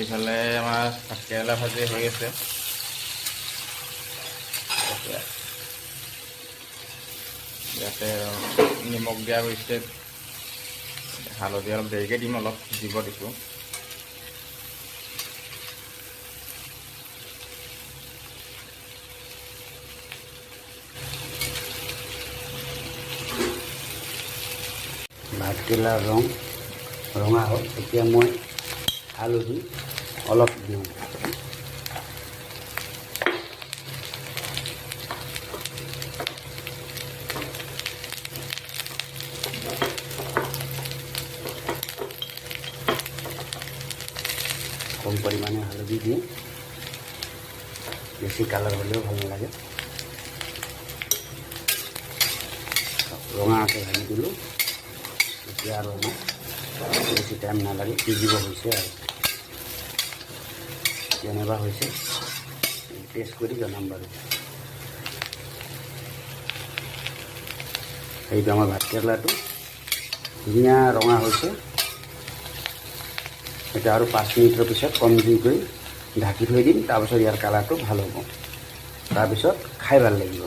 এইফালে আমাৰ ভাতকেৰেলা ভাজি হৈ আছে। ইয়াতে নিমখ দিয়া হৈছে, হালধি অলপ দেৰিকৈ দিম, অলপ দিব দিছোঁ। ভাতকেৰেলাৰ ৰঙা হ'ল। এতিয়া মই হালধি অলপ দিওঁ। কম পৰিমাণে হালধি দিওঁ, বেছি কালাৰ হ'লেও ভাল নালাগে। ৰঙাকৈ ভাজি দিলোঁ। এতিয়া আৰু বেছি টাইম নালাগে, সিজিব হৈছে আৰু কেনেকুৱা হৈছে টেষ্ট কৰি জনাম বাৰু। এইটো আমাৰ ভাতকেৰেলাটো ধুনীয়া ৰঙা হৈছে। এটা আৰু 5 মিনিটৰ পিছত কম জুই কৰি ঢাকি থৈ দিম। তাৰপিছত ইয়াৰ কালাৰটো ভাল হ'ব, তাৰপিছত খাই ভাল লাগিব।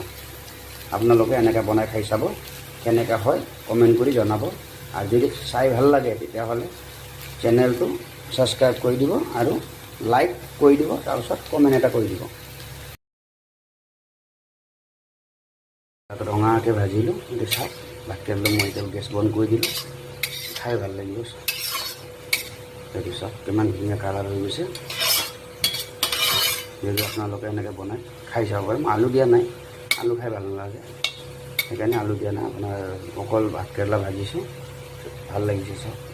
আপোনালোকে এনেকৈ বনাই খাই চাব, কেনেকুৱা হয় কমেণ্ট কৰি জনাব। আৰু যদি চাই ভাল লাগে তেতিয়াহ'লে চেনেলটো ছাবস্ক্ৰাইব কৰি দিব আৰু লাইক কৰি দিব, তাৰপিছত কমেণ্ট এটা কৰি দিব। ৰঙাকৈ ভাজিলোঁ, কিন্তু চাওক ভাতকেৰেলা মই এতিয়া গেছ বন্ধ কৰি দিলোঁ। খাই ভাল লাগিব। সেইটো চাওক কিমান ধুনীয়া কালাৰ হৈ গৈছে। যদি আপোনালোকে এনেকৈ বনাই খাই চাব পাৰে। মই আলু দিয়া নাই, আলু খাই ভাল নালাগে, সেইকাৰণে আলু দিয়া নাই। আপোনাৰ অকল ভাতকেৰেলা ভাজিছোঁ, ভাল লাগিছে চাওক।